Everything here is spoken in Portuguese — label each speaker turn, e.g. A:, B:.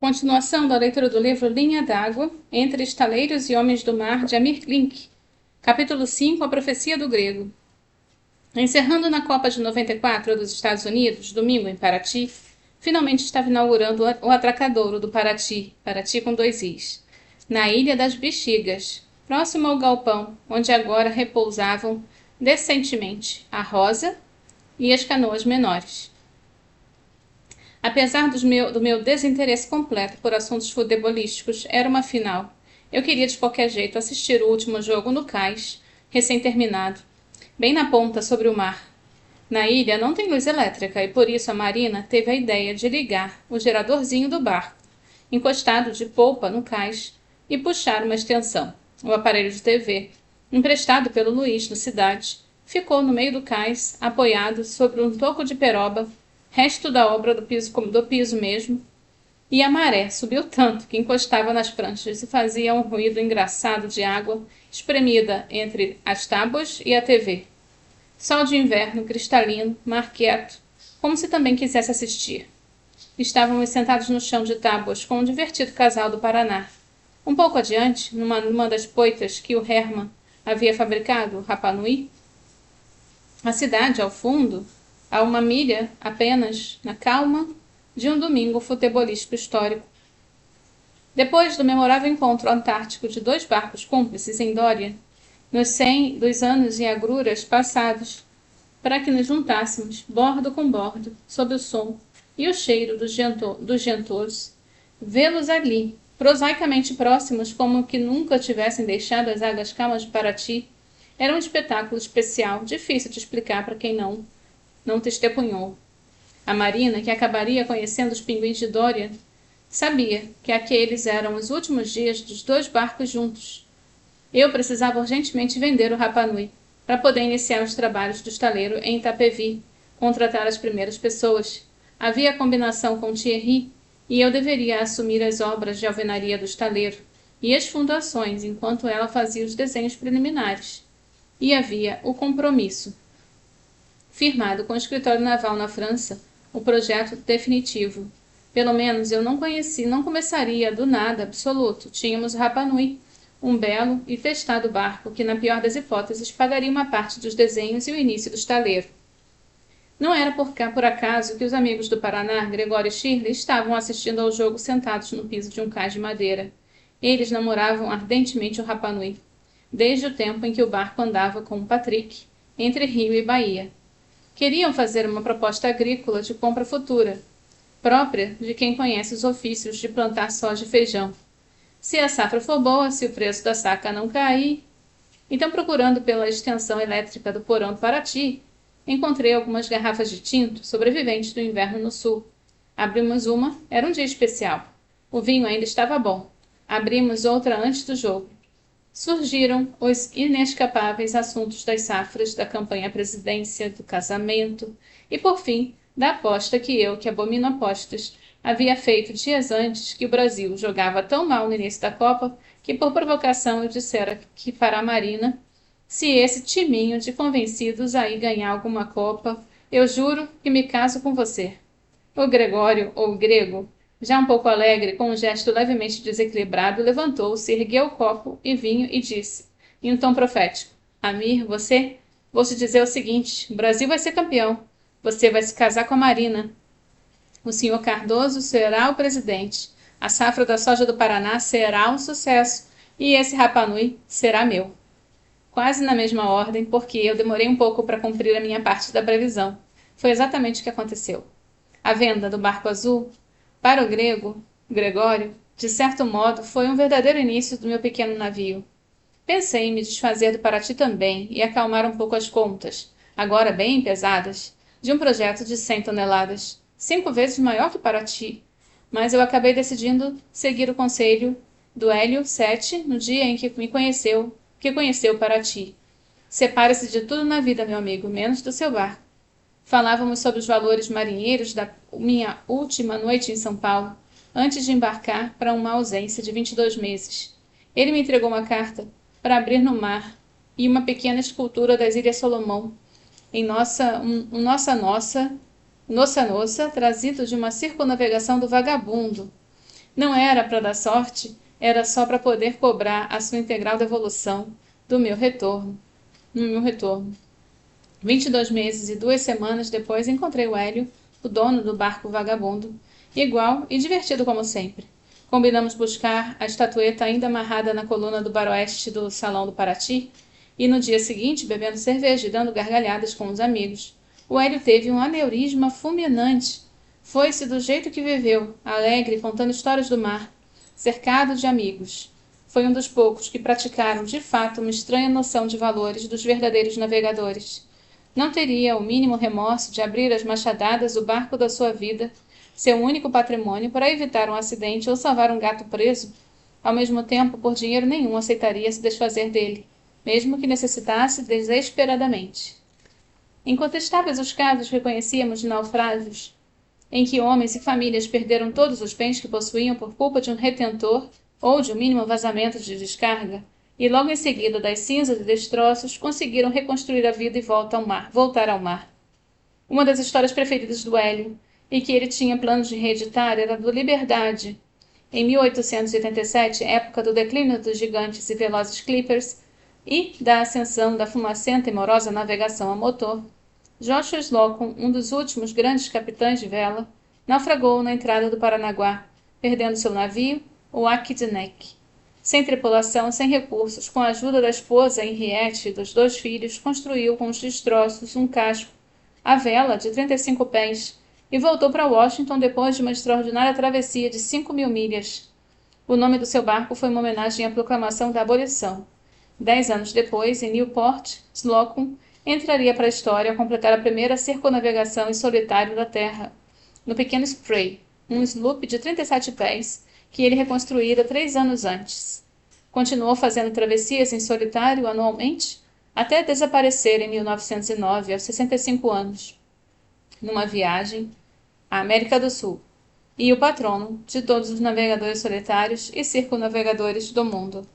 A: Continuação da leitura do livro Linha d'Água, Entre Estaleiros e Homens do Mar, de Amir Klink. Capítulo 5, A Profecia do Grego. Encerrando na Copa de 94 dos Estados Unidos, domingo em Paraty, finalmente estava inaugurando o atracadouro do Paraty, Paraty com 2 i's, na Ilha das Bexigas, próximo ao galpão, onde agora repousavam decentemente a Rosa e as canoas menores. Apesar do meu desinteresse completo por assuntos futebolísticos, era uma final. Eu queria de qualquer jeito assistir o último jogo no cais, recém-terminado, bem na ponta sobre o mar. Na ilha não tem luz elétrica e por isso a Marina teve a ideia de ligar o geradorzinho do barco, encostado de polpa no cais, e puxar uma extensão. O aparelho de TV, emprestado pelo Luiz no Cidade, ficou no meio do cais, apoiado sobre um toco de peroba, resto da obra do piso mesmo, e a maré subiu tanto que encostava nas pranchas e fazia um ruído engraçado de água espremida entre as tábuas e a TV. Sol de inverno, cristalino, mar quieto, como se também quisesse assistir. Estávamos sentados no chão de tábuas com um divertido casal do Paraná. Um pouco adiante, numa das poitas que o Hermann havia fabricado, o Rapa Nui, a cidade, ao fundo, a 1 milha apenas, na calma de um domingo futebolístico histórico. Depois do memorável encontro antártico de 2 barcos cúmplices em Dória, nos 100 dos anos e agruras passados, para que nos juntássemos, bordo com bordo, sob o som e o cheiro dos gentores, vê-los ali, prosaicamente próximos como que nunca tivessem deixado as águas calmas de Paraty, era um espetáculo especial, difícil de explicar para quem não testemunhou. A Marina, que acabaria conhecendo os pinguins de Dória, sabia que aqueles eram os últimos dias dos 2 barcos juntos. Eu precisava urgentemente vender o Rapa Nui para poder iniciar os trabalhos do estaleiro em Itapevi, contratar as primeiras pessoas. Havia a combinação com Thierry e eu deveria assumir as obras de alvenaria do estaleiro e as fundações enquanto ela fazia os desenhos preliminares. E havia o compromisso, firmado com o escritório naval na França, o projeto definitivo. Pelo menos eu não começaria do nada absoluto. Tínhamos Rapa Nui, um belo e testado barco que, na pior das hipóteses, pagaria uma parte dos desenhos e o início do estaleiro. Não era por acaso que os amigos do Paraná, Gregório e Shirley, estavam assistindo ao jogo sentados no piso de um cais de madeira. Eles namoravam ardentemente o Rapa Nui, desde o tempo em que o barco andava com o Patrick, entre Rio e Bahia. Queriam fazer uma proposta agrícola de compra futura, própria de quem conhece os ofícios de plantar soja e feijão. Se a safra for boa, se o preço da saca não cair... Então, procurando pela extensão elétrica do porão do Paraty, encontrei algumas garrafas de tinto sobreviventes do inverno no sul. Abrimos uma, era um dia especial. O vinho ainda estava bom. Abrimos outra antes do jogo. Surgiram os inescapáveis assuntos das safras, da campanha à presidência, do casamento e, por fim, da aposta que abomino apostas, havia feito dias antes, que o Brasil jogava tão mal no início da Copa que, por provocação, eu dissera que para a Marina, se esse timinho de convencidos aí ganhar alguma Copa, eu juro que me caso com você. O Gregório, ou Grego, já um pouco alegre, com um gesto levemente desequilibrado, levantou-se, ergueu o copo e vinho e disse, em um tom profético, Amir, vou te dizer o seguinte, o Brasil vai ser campeão. Você vai se casar com a Marina. O senhor Cardoso será o presidente. A safra da soja do Paraná será um sucesso. E esse Rapa Nui será meu. Quase na mesma ordem, porque eu demorei um pouco para cumprir a minha parte da previsão. Foi exatamente o que aconteceu. A venda do barco azul, para o grego, Gregório, de certo modo, foi um verdadeiro início do meu pequeno navio. Pensei em me desfazer do Paraty também e acalmar um pouco as contas, agora bem pesadas, de um projeto de 100 toneladas, 5 vezes maior que Paraty. Mas eu acabei decidindo seguir o conselho do Hélio Sete no dia em que conheceu Paraty. Separe-se de tudo na vida, meu amigo, menos do seu barco. Falávamos sobre os valores marinheiros da minha última noite em São Paulo, antes de embarcar para uma ausência de 22 meses. Ele me entregou uma carta para abrir no mar e uma pequena escultura das Ilhas Solomão, em nossa, trazido de uma circunnavegação do Vagabundo, Não era para dar sorte, era só para poder cobrar a sua integral devolução do meu retorno. No meu retorno. 22 meses e 2 semanas depois encontrei o Hélio, o dono do barco vagabundo, igual e divertido como sempre. Combinamos buscar a estatueta ainda amarrada na coluna do baroeste do Salão do Paraty, e no dia seguinte, bebendo cerveja e dando gargalhadas com os amigos, o Hélio teve um aneurisma fulminante. Foi-se do jeito que viveu, alegre, contando histórias do mar, cercado de amigos. Foi um dos poucos que praticaram, de fato, uma estranha noção de valores dos verdadeiros navegadores. Não teria o mínimo remorso de abrir às machadadas o barco da sua vida, seu único patrimônio, para evitar um acidente ou salvar um gato preso. Ao mesmo tempo, por dinheiro nenhum aceitaria se desfazer dele, mesmo que necessitasse desesperadamente. Incontestáveis os casos que conhecíamos de naufrágios, em que homens e famílias perderam todos os bens que possuíam por culpa de um retentor ou de um mínimo vazamento de descarga, e logo em seguida das cinzas e destroços conseguiram reconstruir a vida e voltar ao mar. Uma das histórias preferidas do Hélio, e que ele tinha planos de reeditar, era do Liberdade. Em 1887, época do declínio dos gigantes e velozes clippers e da ascensão da fumacenta e morosa navegação a motor, Joshua Slocum, um dos últimos grandes capitães de vela, naufragou na entrada do Paranaguá, perdendo seu navio, o Aquidneck. Sem tripulação, sem recursos, com a ajuda da esposa Henriette e dos 2 filhos, construiu com os destroços um casco, à vela, de 35 pés, e voltou para Washington depois de uma extraordinária travessia de 5.000 milhas. O nome do seu barco foi uma homenagem à proclamação da abolição. 10 anos depois, em Newport, Slocum entraria para a história ao completar a primeira circunnavegação em solitário da Terra, no pequeno Spray, um sloop de 37 pés, que ele reconstruíra 3 anos antes. Continuou fazendo travessias em solitário anualmente, até desaparecer em 1909, aos 65 anos, numa viagem à América do Sul, e o patrono de todos os navegadores solitários e circunnavegadores do mundo.